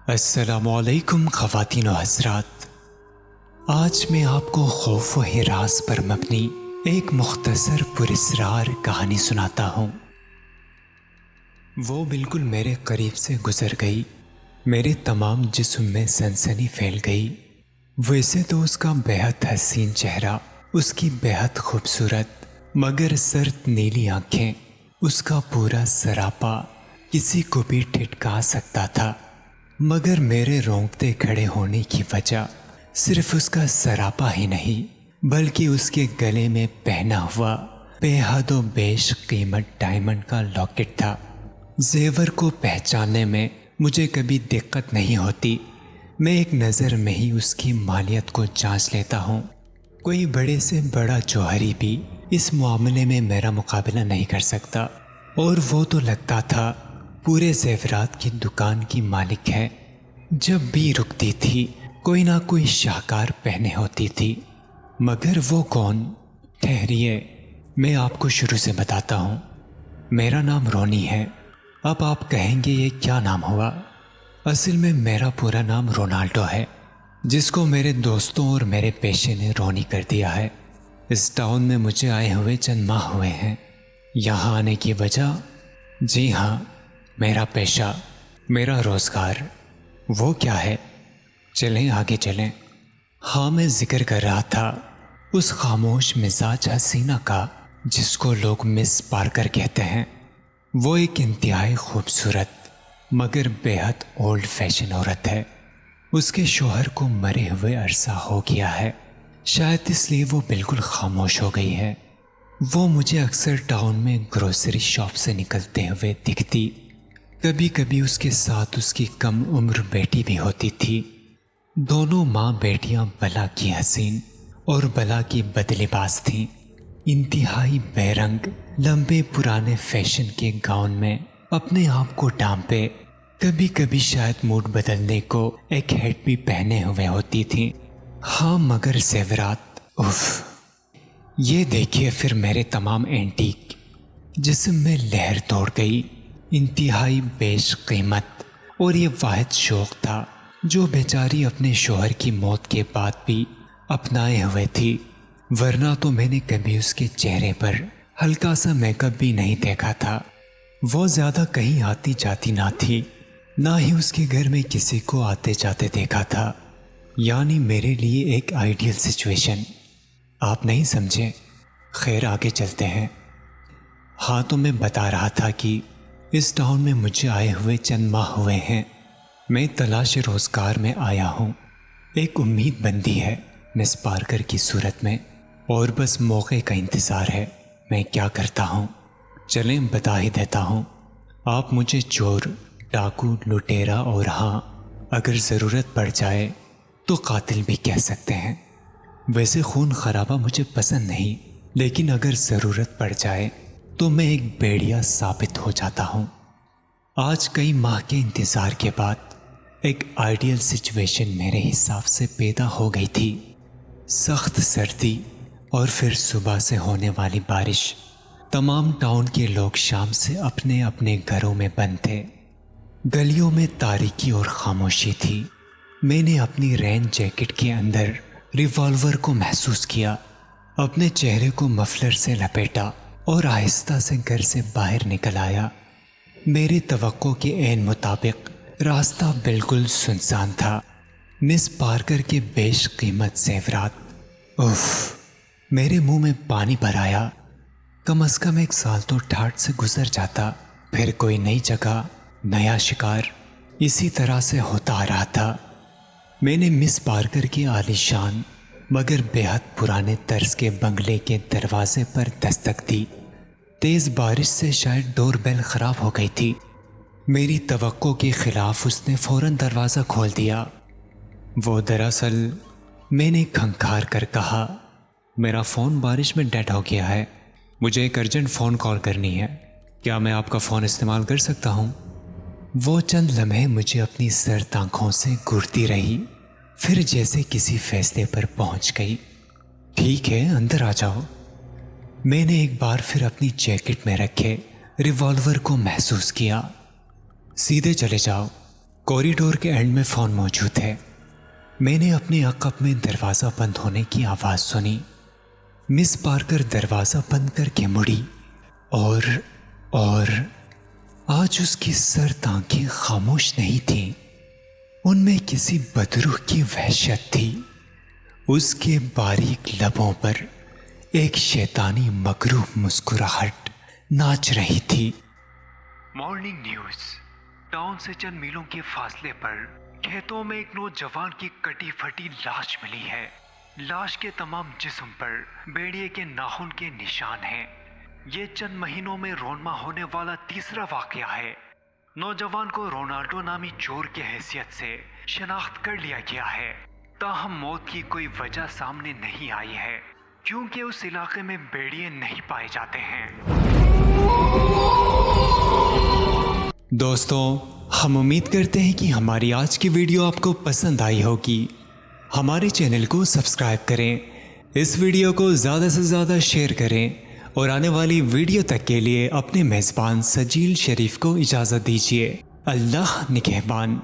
अस्सलामुअलैकुम ख़वातीन व हज़रात। आज मैं आपको खौफ व हिरास पर मबनी एक मुख्तसर पुरस्रार कहानी सुनाता हूँ। वो बिल्कुल मेरे करीब से गुजर गई, मेरे तमाम जिस्म में सनसनी फैल गई। वैसे तो उसका बेहद हसीन चेहरा, उसकी बेहद खूबसूरत मगर सर्द नीली आंखें, उसका पूरा सरापा किसी को भी ठिठका सकता था। मगर मेरे रोंगटे खड़े होने की वजह सिर्फ उसका सरापा ही नहीं, बल्कि उसके गले में पहना हुआ बेहद व बेश कीमत डायमंड का लॉकेट था। जेवर को पहचानने में मुझे कभी दिक्कत नहीं होती। मैं एक नज़र में ही उसकी मालियत को जांच लेता हूँ। कोई बड़े से बड़ा जौहरी भी इस मामले में मेरा मुकाबला नहीं कर सकता। और वो तो लगता था पूरे ज़ेवरात की दुकान की मालिक है। जब भी रुकती थी कोई ना कोई शाहकार पहने होती थी। मगर वो कौन? ठहरिए, मैं आपको शुरू से बताता हूँ। मेरा नाम रोनी है। अब आप कहेंगे ये क्या नाम हुआ? असल में मेरा पूरा नाम रोनाल्डो है, जिसको मेरे दोस्तों और मेरे पेशे ने रोनी कर दिया है। इस टाउन में मुझे आए हुए चंद माह हुए हैं। यहाँ आने की वजह, जी हाँ, मेरा पेशा, मेरा रोज़गार। वो क्या है? चलें आगे चलें। हाँ, मैं जिक्र कर रहा था उस खामोश मिजाज हसीना का जिसको लोग मिस पार्कर कहते हैं। वो एक इंतहाई खूबसूरत मगर बेहद ओल्ड फैशन औरत है। उसके शौहर को मरे हुए अरसा हो गया है, शायद इसलिए वो बिल्कुल खामोश हो गई है। वो मुझे अक्सर टाउन में ग्रोसरी शॉप से निकलते हुए दिखती। कभी कभी उसके साथ उसकी कम उम्र बेटी भी होती थी। दोनों माँ बेटियां बला की हसीन और बला की बदलिबाज थीं। इंतहाई बेरंग, लंबे पुराने फैशन के गाउन में अपने आप को डांपे, कभी कभी शायद मूड बदलने को एक हेड भी पहने हुए होती थीं। हाँ, मगर ज़ेवरात, उफ! ये देखिए फिर मेरे तमाम एंटीक, जिस्म में लहर दौड़ गई। इंतहाई बेश कीमत। और ये वाहिद शौक़ था जो बेचारी अपने शौहर की मौत के बाद भी अपनाए हुए थी, वरना तो मैंने कभी उसके चेहरे पर हल्का सा मेकअप भी नहीं देखा था। वो ज़्यादा कहीं आती जाती ना थी, ना ही उसके घर में किसी को आते जाते देखा था। यानी मेरे लिए एक आइडियल सिचुएशन। आप नहीं समझे? खैर, आगे चलते हैं। हाँ, तो मैं बता रहा था कि इस टाउन में मुझे आए हुए चंद माह हुए हैं। मैं तलाश रोज़गार में आया हूँ। एक उम्मीद बंदी है मिस पार्कर की सूरत में, और बस मौके का इंतज़ार है। मैं क्या करता हूँ, चलें बता ही देता हूँ। आप मुझे चोर, डाकू, लुटेरा और हाँ, अगर ज़रूरत पड़ जाए तो कातिल भी कह सकते हैं। वैसे खून खराबा मुझे पसंद नहीं, लेकिन अगर ज़रूरत पड़ जाए तो मैं एक भेड़िया साबित हो जाता हूँ। आज कई माह के इंतज़ार के बाद एक आइडियल सिचुएशन मेरे हिसाब से पैदा हो गई थी। सख्त सर्दी और फिर सुबह से होने वाली बारिश। तमाम टाउन के लोग शाम से अपने अपने घरों में बंद थे। गलियों में तारीकी और खामोशी थी। मैंने अपनी रेन जैकेट के अंदर रिवॉल्वर को महसूस किया, अपने चेहरे को मफलर से लपेटा और आहिस्ता से घर से बाहर निकल आया। मेरी तवक्को के ऐन मुताबिक रास्ता बिल्कुल सुनसान था। मिस पार्कर के बेश कीमत ज़ेवरात, उफ! मेरे मुंह में पानी भर आया। कम से कम एक साल तो ठाठ से गुजर जाता, फिर कोई नई जगह, नया शिकार, इसी तरह से होता आ रहा था। मैंने मिस पार्कर के आलीशान मगर बेहद पुराने तर्ज के बंगले के दरवाजे पर दस्तक दी। तेज़ बारिश से शायद डोरबेल ख़राब हो गई थी। मेरी तवक्को के ख़िलाफ़ उसने फ़ौरन दरवाज़ा खोल दिया। वो दरअसल, मैंने खंखार कर कहा, मेरा फ़ोन बारिश में डेड हो गया है, मुझे एक अर्जेंट फ़ोन कॉल करनी है, क्या मैं आपका फ़ोन इस्तेमाल कर सकता हूँ? वो चंद लम्हे मुझे अपनी सर्द आँखों से घूरती रही, फिर जैसे किसी फैसले पर पहुँच गई। ठीक है, अंदर आ जाओ। मैंने एक बार फिर अपनी जैकेट में रखे रिवॉल्वर को महसूस किया। सीधे चले जाओ, कॉरिडोर के एंड में फोन मौजूद है। मैंने अपने अक़ब में दरवाज़ा बंद होने की आवाज़ सुनी। मिस पार्कर दरवाज़ा बंद करके मुड़ी और आज उसकी सर्द आंखें खामोश नहीं थीं। उनमें किसी बदरूह की वहशत थी। उसके बारीक लबों पर एक शैतानी मकरूह मुस्कुराहट नाच रही थी। Morning news. टाउन से चंद मीलों के फासले पर खेतों में एक नौजवान की कटी फटी लाश मिली है। लाश के तमाम जिस्म पर भेड़िए के नाखून के निशान हैं। ये चंद महीनों में रोनमा होने वाला तीसरा वाकया है। नौजवान को रोनाल्डो नामी चोर की हैसियत से शनाख्त कर लिया गया है। ताहम मौत की कोई वजह सामने नहीं आई है, क्योंकि उस इलाके में भेड़िए नहीं पाए जाते हैं। दोस्तों, हम उम्मीद करते हैं कि हमारी आज की वीडियो आपको पसंद आई होगी। हमारे चैनल को सब्सक्राइब करें, इस वीडियो को ज़्यादा से ज़्यादा शेयर करें और आने वाली वीडियो तक के लिए अपने मेज़बान सजील शरीफ को इजाज़त दीजिए। अल्लाह निगहबान।